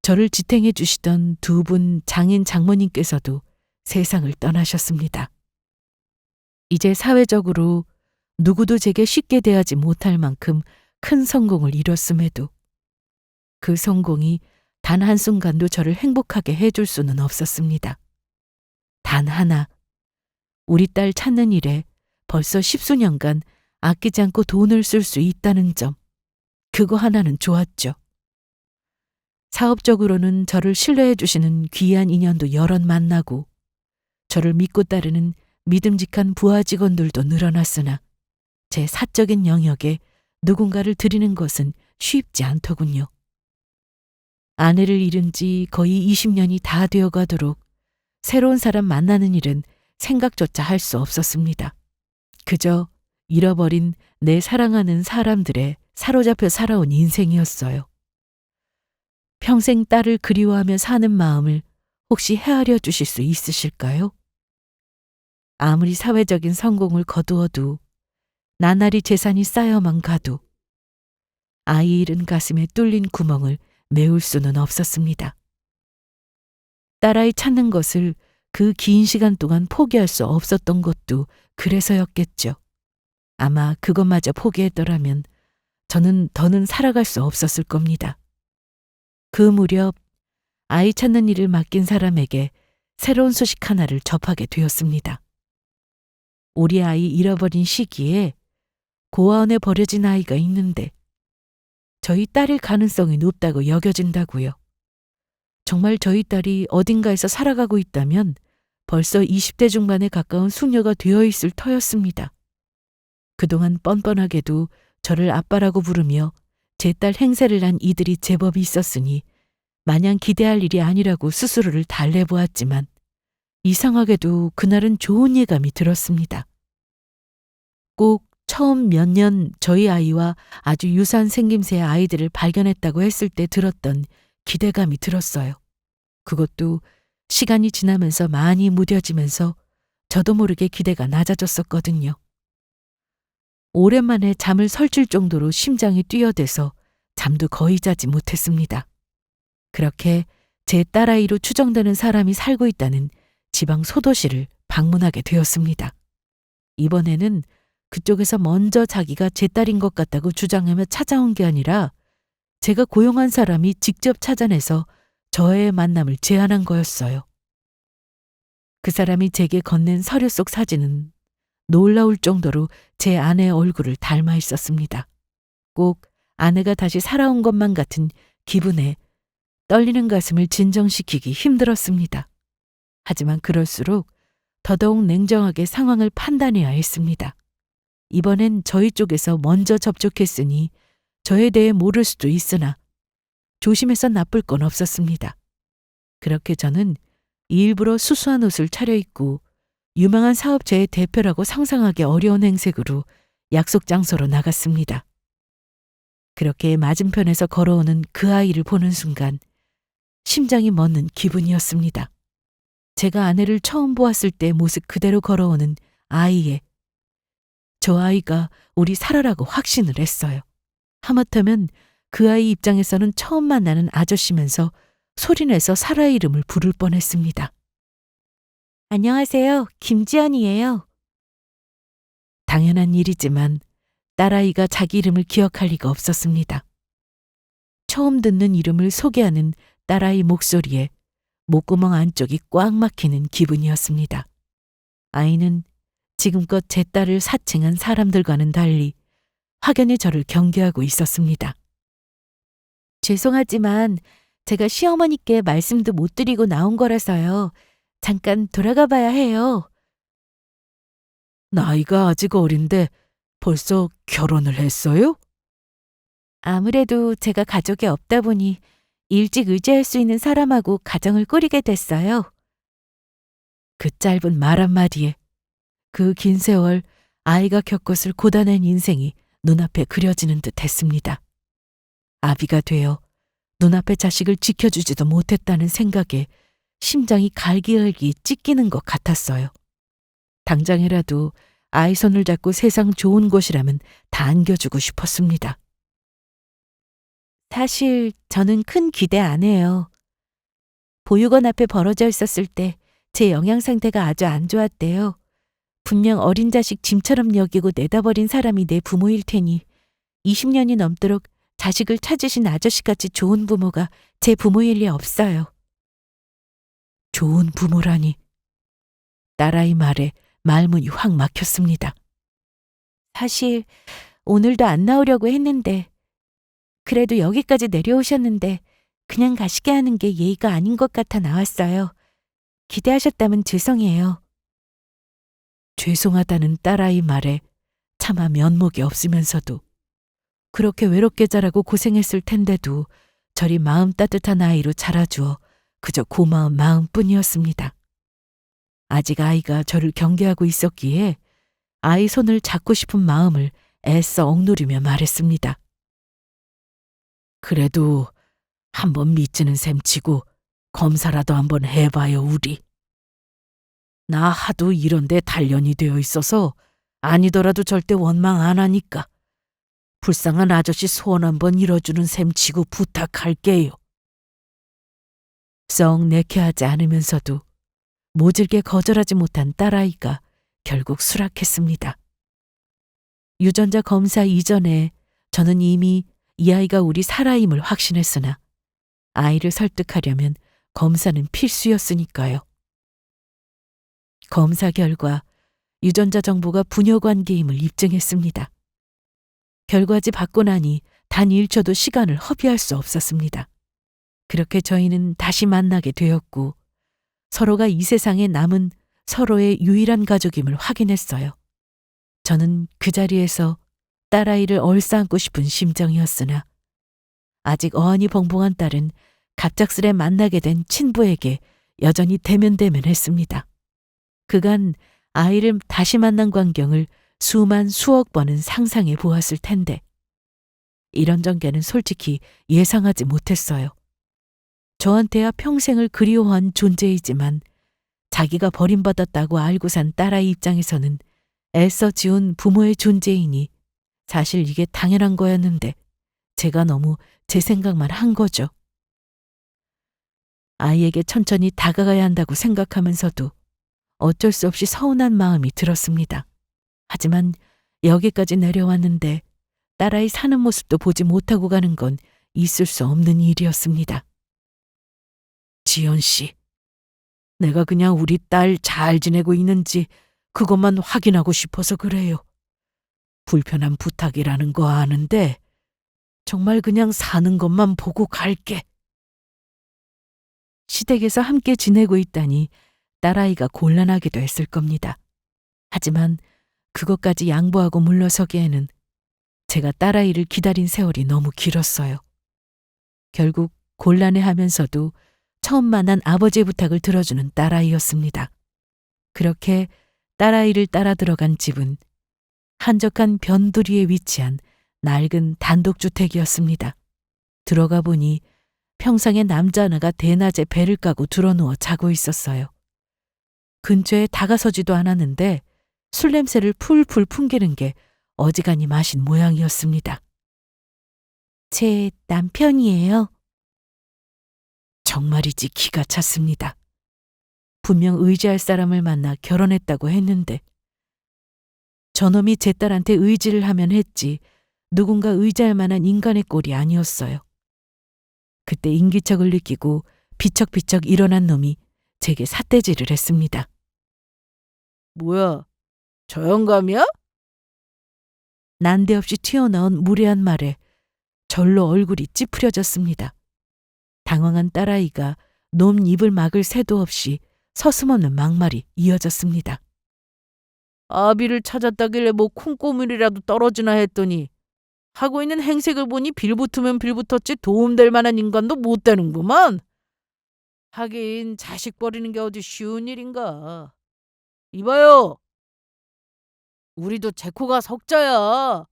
Speaker 1: 저를 지탱해 주시던 두 분 장인 장모님께서도 세상을 떠나셨습니다. 이제 사회적으로 누구도 제게 쉽게 대하지 못할 만큼 큰 성공을 이뤘음에도 그 성공이 단 한순간도 저를 행복하게 해줄 수는 없었습니다. 단 하나, 우리 딸 찾는 일에 벌써 10수년간 아끼지 않고 돈을 쓸 수 있다는 점, 그거 하나는 좋았죠. 사업적으로는 저를 신뢰해 주시는 귀한 인연도 여럿 만나고 저를 믿고 따르는 믿음직한 부하 직원들도 늘어났으나 제 사적인 영역에 누군가를 들이는 것은 쉽지 않더군요. 아내를 잃은 지 거의 20년이 다 되어 가도록 새로운 사람 만나는 일은 생각조차 할 수 없었습니다. 그저 잃어버린 내 사랑하는 사람들에 사로잡혀 살아온 인생이었어요. 평생 딸을 그리워하며 사는 마음을 혹시 헤아려 주실 수 있으실까요? 아무리 사회적인 성공을 거두어도 나날이 재산이 쌓여만 가도 아이 잃은 가슴에 뚫린 구멍을 메울 수는 없었습니다. 딸아이 찾는 것을 그 긴 시간 동안 포기할 수 없었던 것도 그래서였겠죠. 아마 그것마저 포기했더라면 저는 더는 살아갈 수 없었을 겁니다. 그 무렵 아이 찾는 일을 맡긴 사람에게 새로운 소식 하나를 접하게 되었습니다. 우리 아이 잃어버린 시기에 고아원에 버려진 아이가 있는데 저희 딸일 가능성이 높다고 여겨진다고요. 정말 저희 딸이 어딘가에서 살아가고 있다면 벌써 20대 중반에 가까운 숙녀가 되어 있을 터였습니다. 그동안 뻔뻔하게도 저를 아빠라고 부르며 제 딸 행세를 한 이들이 제법 있었으니 마냥 기대할 일이 아니라고 스스로를 달래보았지만 이상하게도 그날은 좋은 예감이 들었습니다. 꼭 처음 몇 년 저희 아이와 아주 유사한 생김새의 아이들을 발견했다고 했을 때 들었던 기대감이 들었어요. 그것도 시간이 지나면서 많이 무뎌지면서 저도 모르게 기대가 낮아졌었거든요. 오랜만에 잠을 설칠 정도로 심장이 뛰어대서 잠도 거의 자지 못했습니다. 그렇게 제 딸아이로 추정되는 사람이 살고 있다는 지방 소도시를 방문하게 되었습니다. 이번에는 그쪽에서 먼저 자기가 제 딸인 것 같다고 주장하며 찾아온 게 아니라 제가 고용한 사람이 직접 찾아내서 저의 만남을 제안한 거였어요. 그 사람이 제게 건넨 서류 속 사진은 놀라울 정도로 제 아내의 얼굴을 닮아 있었습니다. 꼭 아내가 다시 살아온 것만 같은 기분에 떨리는 가슴을 진정시키기 힘들었습니다. 하지만 그럴수록 더더욱 냉정하게 상황을 판단해야 했습니다. 이번엔 저희 쪽에서 먼저 접촉했으니 저에 대해 모를 수도 있으나 조심해서 나쁠 건 없었습니다. 그렇게 저는 일부러 수수한 옷을 차려입고 유명한 사업체의 대표라고 상상하기 어려운 행색으로 약속 장소로 나갔습니다. 그렇게 맞은편에서 걸어오는 그 아이를 보는 순간 심장이 멎는 기분이었습니다. 제가 아내를 처음 보았을 때 모습 그대로 걸어오는 아이에 저 아이가 우리 사라라고 확신을 했어요. 하마터면 그 아이 입장에서는 처음 만나는 아저씨면서 소리내서 사라의 이름을 부를 뻔했습니다. 안녕하세요. 김지연이에요. 당연한 일이지만 딸아이가 자기 이름을 기억할 리가 없었습니다. 처음 듣는 이름을 소개하는 딸아이 목소리에 목구멍 안쪽이 꽉 막히는 기분이었습니다. 아이는 지금껏 제 딸을 사칭한 사람들과는 달리 확연히 저를 경계하고 있었습니다. 죄송하지만 제가 시어머니께 말씀도 못 드리고 나온 거라서요. 잠깐 돌아가 봐야 해요. 나이가 아직 어린데 벌써 결혼을 했어요? 아무래도 제가 가족이 없다 보니 일찍 의지할 수 있는 사람하고 가정을 꾸리게 됐어요. 그 짧은 말 한마디에 그 긴 세월 아이가 겪었을 고단한 인생이 눈앞에 그려지는 듯 했습니다. 아비가 되어 눈앞의 자식을 지켜주지도 못했다는 생각에 심장이 갈기갈기 찢기는 것 같았어요. 당장이라도 아이 손을 잡고 세상 좋은 곳이라면 다 안겨주고 싶었습니다. 사실 저는 큰 기대 안 해요. 보육원 앞에 벌어져 있었을 때 제 영양 상태가 아주 안 좋았대요. 분명 어린 자식 짐처럼 여기고 내다버린 사람이 내 부모일 테니 20년이 넘도록 자식을 찾으신 아저씨같이 좋은 부모가 제 부모일 리 없어요. 좋은 부모라니. 딸아이 말에 말문이 확 막혔습니다. 사실 오늘도 안 나오려고 했는데 그래도 여기까지 내려오셨는데 그냥 가시게 하는 게 예의가 아닌 것 같아 나왔어요. 기대하셨다면 죄송해요. 죄송하다는 딸아이 말에 차마 면목이 없으면서도 그렇게 외롭게 자라고 고생했을 텐데도 저리 마음 따뜻한 아이로 자라주어 그저 고마운 마음뿐이었습니다. 아직 아이가 저를 경계하고 있었기에 아이 손을 잡고 싶은 마음을 애써 억누르며 말했습니다. 그래도 한번 믿지는 셈 치고 검사라도 한번 해봐요, 우리. 나 하도 이런데 단련이 되어 있어서 아니더라도 절대 원망 안 하니까 불쌍한 아저씨 소원 한번 이뤄주는 셈 치고 부탁할게요. 썩 내키하지 않으면서도 모질게 거절하지 못한 딸아이가 결국 수락했습니다. 유전자 검사 이전에 저는 이미 이 아이가 우리 살아임을 확신했으나 아이를 설득하려면 검사는 필수였으니까요. 검사 결과 유전자 정보가 부녀 관계임을 입증했습니다. 결과지 받고 나니 단 1초도 시간을 허비할 수 없었습니다. 그렇게 저희는 다시 만나게 되었고 서로가 이 세상에 남은 서로의 유일한 가족임을 확인했어요. 저는 그 자리에서 딸아이를 얼싸안고 싶은 심정이었으나 아직 어안이 벙벙한 딸은 갑작스레 만나게 된 친부에게 여전히 대면대면했습니다. 그간 아이를 다시 만난 광경을 수만 수억 번은 상상해 보았을 텐데 이런 전개는 솔직히 예상하지 못했어요. 저한테야 평생을 그리워한 존재이지만 자기가 버림받았다고 알고 산 딸아이 입장에서는 애써 지운 부모의 존재이니 사실 이게 당연한 거였는데 제가 너무 제 생각만 한 거죠. 아이에게 천천히 다가가야 한다고 생각하면서도 어쩔 수 없이 서운한 마음이 들었습니다. 하지만 여기까지 내려왔는데 딸아이 사는 모습도 보지 못하고 가는 건 있을 수 없는 일이었습니다. 지연 씨, 내가 그냥 우리 딸 잘 지내고 있는지 그것만 확인하고 싶어서 그래요. 불편한 부탁이라는 거 아는데 정말 그냥 사는 것만 보고 갈게. 시댁에서 함께 지내고 있다니 딸아이가 곤란하기도 했을 겁니다. 하지만 그것까지 양보하고 물러서기에는 제가 딸아이를 기다린 세월이 너무 길었어요. 결국 곤란해하면서도 처음 만난 아버지의 부탁을 들어주는 딸아이였습니다. 그렇게 딸아이를 따라 들어간 집은 한적한 변두리에 위치한 낡은 단독주택이었습니다. 들어가 보니 평상에 남자 하나가 대낮에 배를 까고 드러누워 자고 있었어요. 근처에 다가서지도 않았는데 술 냄새를 풀풀 풍기는 게 어지간히 마신 모양이었습니다. 제 남편이에요. 정말이지 기가 찼습니다. 분명 의지할 사람을 만나 결혼했다고 했는데 저놈이 제 딸한테 의지를 하면 했지 누군가 의지할 만한 인간의 꼴이 아니었어요. 그때 인기척을 느끼고 비척비척 일어난 놈이 제게 삿대질을 했습니다. 뭐야, 저 영감이야? 난데없이 튀어나온 무례한 말에 절로 얼굴이 찌푸려졌습니다. 당황한 딸아이가 놈 입을 막을 새도 없이 서슴없는 막말이 이어졌습니다. 아비를 찾았다길래 뭐 콩고물이라도 떨어지나 했더니 하고 있는 행색을 보니 빌붙으면 빌붙었지 도움될 만한 인간도 못 되는구만. 하긴 자식 버리는 게 어디 쉬운 일인가. 이봐요. 우리도 제코가 석자야.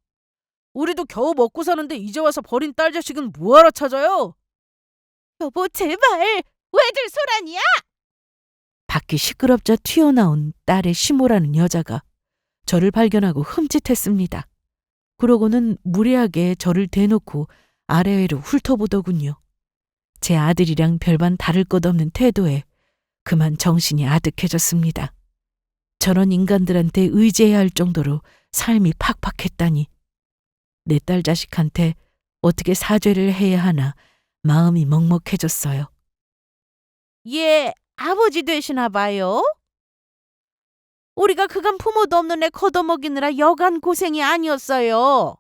Speaker 1: 우리도 겨우 먹고 사는데 이제 와서 버린 딸 자식은 뭐하러 찾아요? 여보 제발 왜들 소란이야? 밖이 시끄럽자 튀어나온 딸의 시모라는 여자가 저를 발견하고 흠칫했습니다. 그러고는 무례하게 저를 대놓고 아래위로 훑어보더군요. 제 아들이랑 별반 다를 것 없는 태도에 그만 정신이 아득해졌습니다. 저런 인간들한테 의지해야 할 정도로 삶이 팍팍했다니. 내 딸 자식한테 어떻게 사죄를 해야 하나 마음이 먹먹해졌어요.
Speaker 2: 얘 아버지 되시나 봐요? 우리가 그간 부모도 없는 애 걷어먹이느라 여간 고생이 아니었어요.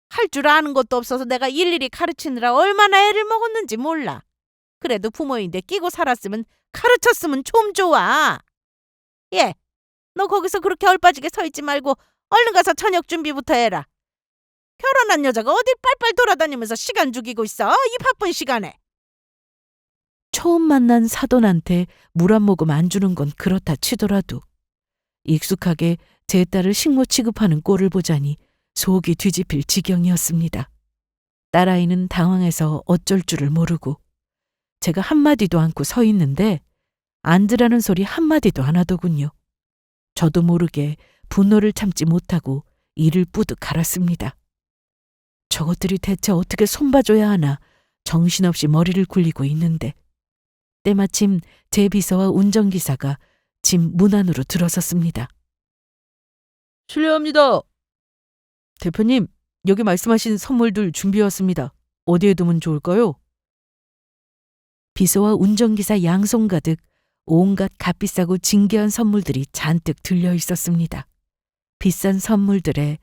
Speaker 2: 할 줄 아는 것도 없어서 내가 일일이 가르치느라 얼마나 애를 먹었는지 몰라. 그래도 부모인데 끼고 살았으면 가르쳤으면 좀 좋아. 얘, 너 거기서 그렇게 얼빠지게 서 있지 말고 얼른 가서 저녁 준비부터 해라. 결혼한 여자가 어디 빨빨 돌아다니면서 시간 죽이고 있어? 이 바쁜 시간에.
Speaker 1: 처음 만난 사돈한테 물 한 모금 안 주는 건 그렇다 치더라도 익숙하게 제 딸을 식모 취급하는 꼴을 보자니 속이 뒤집힐 지경이었습니다. 딸아이는 당황해서 어쩔 줄을 모르고 제가 한마디도 않고 서 있는데 앉으라는 소리 한마디도 안 하더군요. 저도 모르게 분노를 참지 못하고 이를 뿌듯 갈았습니다. 저것들이 대체 어떻게 손봐줘야 하나 정신없이 머리를 굴리고 있는데 때마침 제 비서와 운전기사가 집 문 안으로 들어섰습니다.
Speaker 3: 실례합니다. 대표님, 여기 말씀하신 선물들 준비해왔습니다. 어디에 두면 좋을까요?
Speaker 1: 비서와 운전기사 양손 가득 온갖 값비싸고 진귀한 선물들이 잔뜩 들려 있었습니다. 비싼 선물들에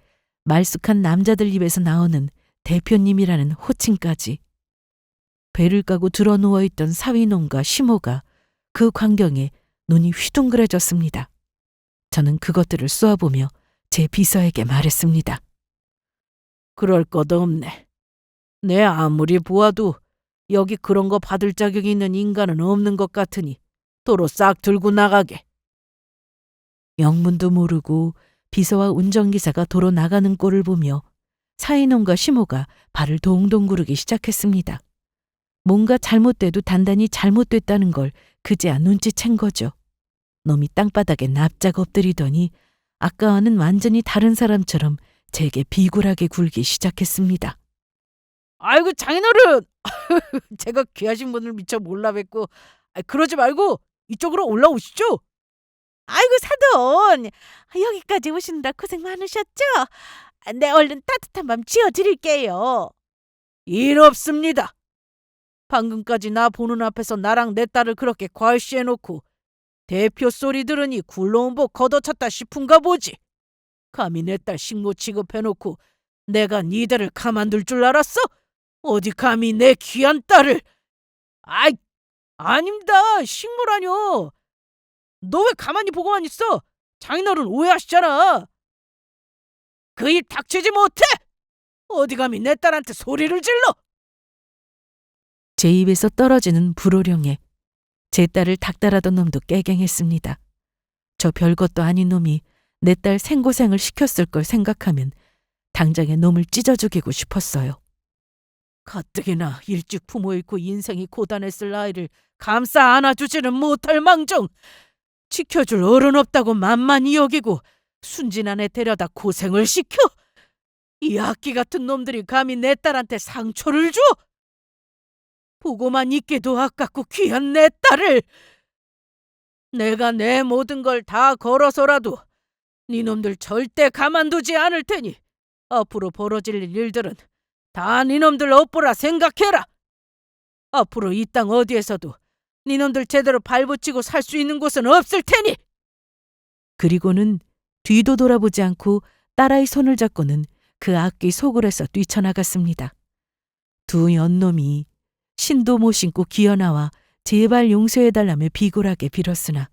Speaker 1: 말쑥한 남자들 입에서 나오는 대표님이라는 호칭까지. 배를 까고 드러 누워있던 사위놈과 시모가 그 광경에 눈이 휘둥그레졌습니다. 저는 그것들을 쏘아보며 제 비서에게 말했습니다.
Speaker 3: 그럴 것 없네. 내 아무리 보아도 여기 그런 거 받을 자격이 있는 인간은 없는 것 같으니 도로 싹 들고 나가게.
Speaker 1: 영문도 모르고 비서와 운전기사가 도로 나가는 꼴을 보며 사이놈과 시모가 발을 동동 구르기 시작했습니다. 뭔가 잘못돼도 단단히 잘못됐다는 걸 그제야 눈치챈 거죠. 놈이 땅바닥에 납작 엎드리더니 아까와는 완전히 다른 사람처럼 제게 비굴하게 굴기 시작했습니다.
Speaker 3: 아이고 장인어른! 제가 귀하신 분을 미처 몰라 뵙고 그러지 말고 이쪽으로 올라오시죠.
Speaker 2: 아이고 사돈, 여기까지 오시느라 고생 많으셨죠? 내 얼른 따뜻한 밤 지어드릴게요.
Speaker 3: 일 없습니다. 방금까지 나 보는 앞에서 나랑 내 딸을 그렇게 괄시해놓고 대표 소리 들으니 굴러온 복 걷어찼다 싶은가 보지. 감히 내 딸 식모 취급해놓고 내가 니들을 가만둘 줄 알았어? 어디 감히 내 귀한 딸을. 아이, 아닙니다. 식모라뇨. 너 왜 가만히 보고만 있어? 장인어른 오해하시잖아. 그 입 닥치지 못해? 어디 감히 내 딸한테 소리를 질러?
Speaker 1: 제 입에서 떨어지는 불호령에 제 딸을 닥달하던 놈도 깨갱했습니다. 저 별것도 아닌 놈이 내 딸 생고생을 시켰을 걸 생각하면 당장에 놈을 찢어 죽이고 싶었어요.
Speaker 3: 가뜩이나 일찍 부모 잃고 인생이 고단했을 아이를 감싸 안아주지는 못할 망정 지켜줄 어른 없다고 만만히 여기고 순진한 애 데려다 고생을 시켜? 이 악기 같은 놈들이 감히 내 딸한테 상처를 줘? 보고만 있기도 아깝고 귀한 내 딸을. 내가 내 모든 걸 다 걸어서라도 니놈들 절대 가만두지 않을 테니 앞으로 벌어질 일들은 다 니놈들 업보라 생각해라. 앞으로 이 땅 어디에서도 니놈들 제대로 발붙이고 살 수 있는 곳은 없을 테니.
Speaker 1: 그리고는 뒤도 돌아보지 않고 딸아이 손을 잡고는 그 악기 소굴에서 뛰쳐나갔습니다. 두 연놈이 신도 못 신고 기어나와 제발 용서해달라며 비굴하게 빌었으나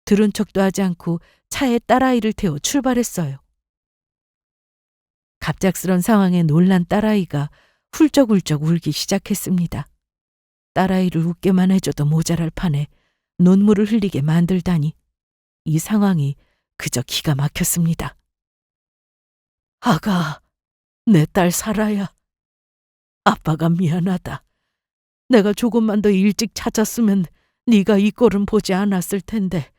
Speaker 1: 들은 척도 하지 않고 차에 딸아이를 태워 출발했어요. 갑작스런 상황에 놀란 딸아이가 훌쩍훌쩍 울기 시작했습니다. 딸아이를 웃게만 해줘도 모자랄 판에 눈물을 흘리게 만들다니 이 상황이 그저 기가 막혔습니다.
Speaker 3: 아가, 내 딸 살아야. 아빠가 미안하다. 내가 조금만 더 일찍 찾았으면 네가 이 꼴은 보지 않았을 텐데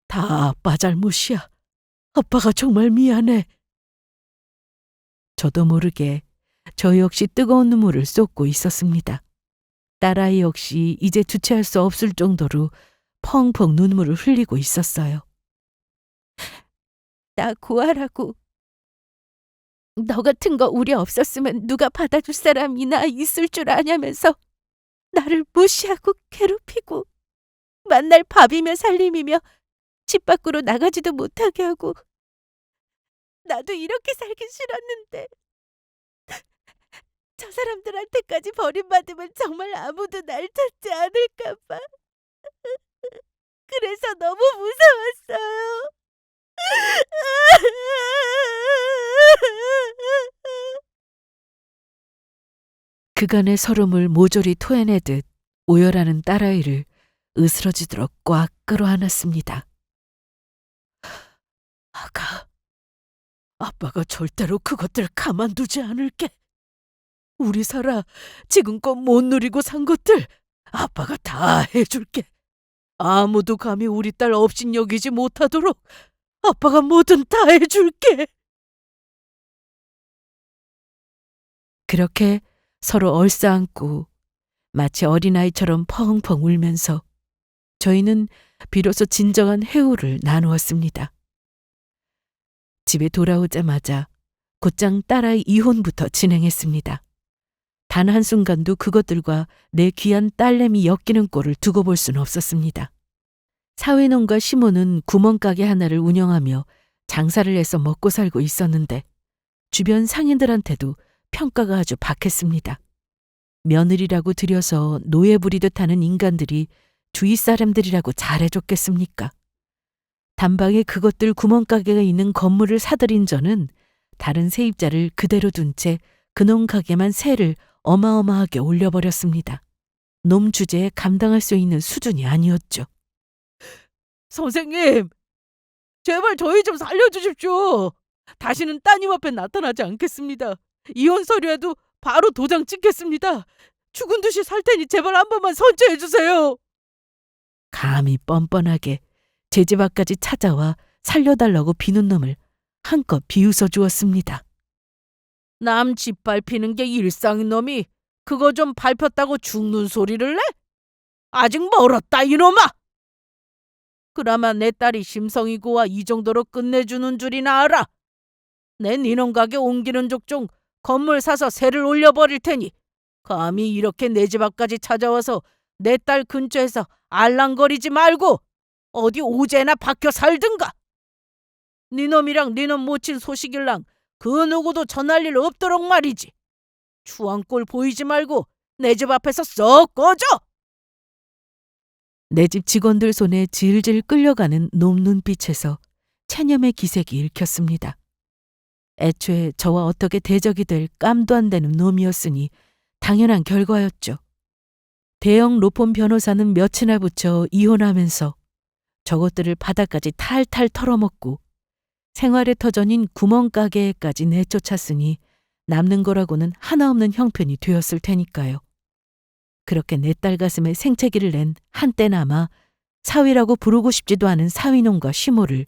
Speaker 3: 다 아빠 잘못이야. 아빠가 정말 미안해.
Speaker 1: 저도 모르게 저 역시 뜨거운 눈물을 쏟고 있었습니다. 딸아이 역시 이제 주체할 수 없을 정도로 펑펑 눈물을 흘리고 있었어요.
Speaker 2: 나 구하라고. 너 같은 거 우리 없었으면 누가 받아줄 사람이나 있을 줄 아냐면서 나를 무시하고 괴롭히고 만날 밥이며 살림이며 집 밖으로 나가지도 못하게 하고 나도 이렇게 살기 싫었는데 저 사람들한테까지 버림받으면 정말 아무도 날 찾지 않을까 봐. 그래서 너무 무서웠어요.
Speaker 1: 그간의 서름을 모조리 토해내듯 오열하는 딸아이를 으스러지도록 꽉 끌어안았습니다.
Speaker 3: 아가, 아빠가 절대로 그것들 가만두지 않을게. 우리 살아 지금껏 못 누리고 산 것들 아빠가 다 해줄게. 아무도 감히 우리 딸 업신 여기지 못하도록 아빠가 뭐든 다 해줄게.
Speaker 1: 그렇게 서로 얼싸안고 마치 어린아이처럼 펑펑 울면서 저희는 비로소 진정한 해우를 나누었습니다. 집에 돌아오자마자 곧장 딸아이 이혼부터 진행했습니다. 단 한순간도 그것들과 내 귀한 딸내미 엮이는 꼴을 두고 볼 수는 없었습니다. 사위놈과 시모는 구멍가게 하나를 운영하며 장사를 해서 먹고 살고 있었는데 주변 상인들한테도 평가가 아주 박했습니다. 며느리라고 들여서 노예 부리듯 하는 인간들이 주위 사람들이라고 잘해줬겠습니까? 단방에 그것들 구멍가게가 있는 건물을 사들인 저는 다른 세입자를 그대로 둔 채 그놈 가게만 세를 어마어마하게 올려버렸습니다. 놈 주제에 감당할 수 있는 수준이 아니었죠.
Speaker 3: 선생님, 제발 저희 좀 살려주십시오. 다시는 따님 앞에 나타나지 않겠습니다. 이혼 서류에도 바로 도장 찍겠습니다. 죽은 듯이 살 테니 제발 한 번만 선처해 주세요.
Speaker 1: 감히 뻔뻔하게 제 집 앞까지 찾아와 살려달라고 비는 놈을 한껏 비웃어 주었습니다.
Speaker 3: 남 집 밟히는 게 일상인 놈이 그거 좀 밟혔다고 죽는 소리를 내? 아직 멀었다 이놈아! 그나마 내 딸이 심성이 고와 이 정도로 끝내주는 줄이나 알아. 내 니놈 가게 옮기는 족종 건물 사서 세를 올려버릴 테니 감히 이렇게 내 집 앞까지 찾아와서 내 딸 근처에서 알랑거리지 말고 어디 오제나 박혀 살든가. 니놈이랑 니놈 모친 소식일랑 그 누구도 전할 일 없도록 말이지. 추한 꼴 보이지 말고 내 집 앞에서 썩 꺼져!
Speaker 1: 내 집 직원들 손에 질질 끌려가는 놈 눈빛에서 체념의 기색이 읽혔습니다. 애초에 저와 어떻게 대적이 될 깜도 안 되는 놈이었으니 당연한 결과였죠. 대형 로펌 변호사는 몇이나 붙여 이혼하면서 저것들을 바닥까지 탈탈 털어먹고 생활의 터전인 구멍가게에까지 내쫓았으니 남는 거라고는 하나 없는 형편이 되었을 테니까요. 그렇게 내 딸 가슴에 생채기를 낸 한때나마 사위라고 부르고 싶지도 않은 사위놈과 시모를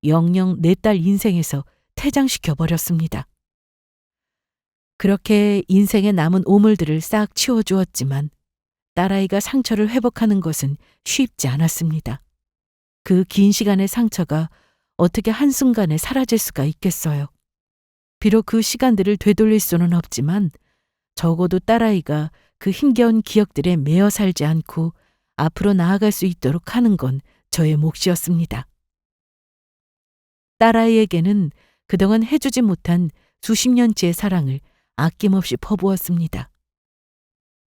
Speaker 1: 영영 내 딸 인생에서 퇴장시켜 버렸습니다. 그렇게 인생에 남은 오물들을 싹 치워주었지만 딸아이가 상처를 회복하는 것은 쉽지 않았습니다. 그 긴 시간의 상처가 어떻게 한순간에 사라질 수가 있겠어요. 비록 그 시간들을 되돌릴 수는 없지만 적어도 딸아이가 그 힘겨운 기억들에 매여 살지 않고 앞으로 나아갈 수 있도록 하는 건 저의 몫이었습니다. 딸아이에게는 그동안 해주지 못한 수십 년치의 사랑을 아낌없이 퍼부었습니다.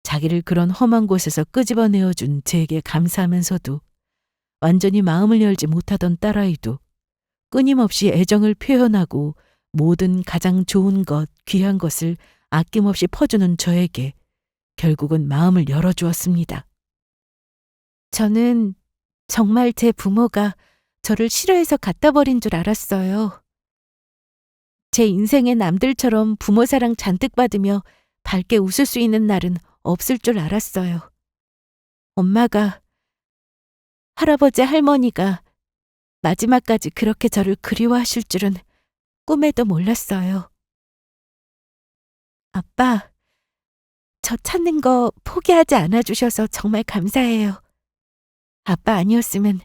Speaker 1: 자기를 그런 험한 곳에서 끄집어내어준 제게 감사하면서도 완전히 마음을 열지 못하던 딸아이도 끊임없이 애정을 표현하고 모든 가장 좋은 것, 귀한 것을 아낌없이 퍼주는 저에게 결국은 마음을 열어주었습니다. 저는 정말 제 부모가 저를 싫어해서 갖다 버린 줄 알았어요. 제 인생에 남들처럼 부모 사랑 잔뜩 받으며 밝게 웃을 수 있는 날은 없을 줄 알았어요. 엄마가 할아버지 할머니가 마지막까지 그렇게 저를 그리워하실 줄은 꿈에도 몰랐어요. 아빠, 저 찾는 거 포기하지 않아 주셔서 정말 감사해요. 아빠 아니었으면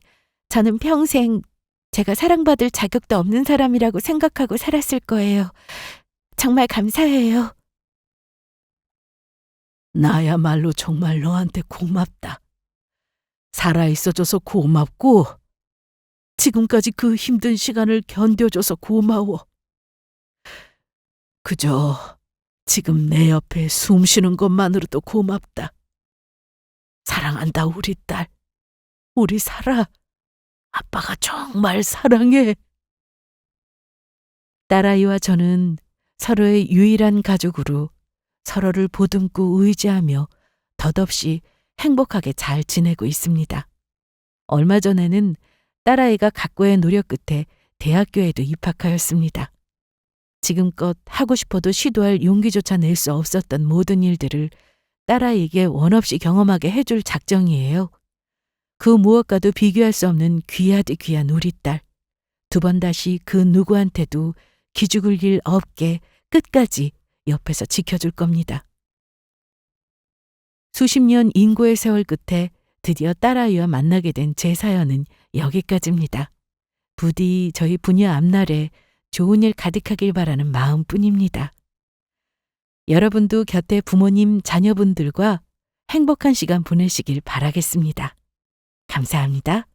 Speaker 1: 저는 평생 제가 사랑받을 자격도 없는 사람이라고 생각하고 살았을 거예요. 정말 감사해요.
Speaker 3: 나야말로 정말 너한테 고맙다. 살아있어줘서 고맙고 지금까지 그 힘든 시간을 견뎌줘서 고마워. 그저 지금 내 옆에 숨 쉬는 것만으로도 고맙다. 사랑한다 우리 딸. 우리 사라. 아빠가 정말 사랑해.
Speaker 1: 딸아이와 저는 서로의 유일한 가족으로 서로를 보듬고 의지하며 덧없이 행복하게 잘 지내고 있습니다. 얼마 전에는 딸아이가 각고의 노력 끝에 대학교에도 입학하였습니다. 지금껏 하고 싶어도 시도할 용기조차 낼 수 없었던 모든 일들을 딸아이에게 원없이 경험하게 해줄 작정이에요. 그 무엇과도 비교할 수 없는 귀하디 귀한 우리 딸. 두 번 다시 그 누구한테도 기죽을 일 없게 끝까지 옆에서 지켜줄 겁니다. 수십 년 인고의 세월 끝에 드디어 딸아이와 만나게 된 제 사연은 여기까지입니다. 부디 저희 부녀 앞날에 좋은 일 가득하길 바라는 마음뿐입니다. 여러분도 곁에 부모님, 자녀분들과 행복한 시간 보내시길 바라겠습니다. 감사합니다.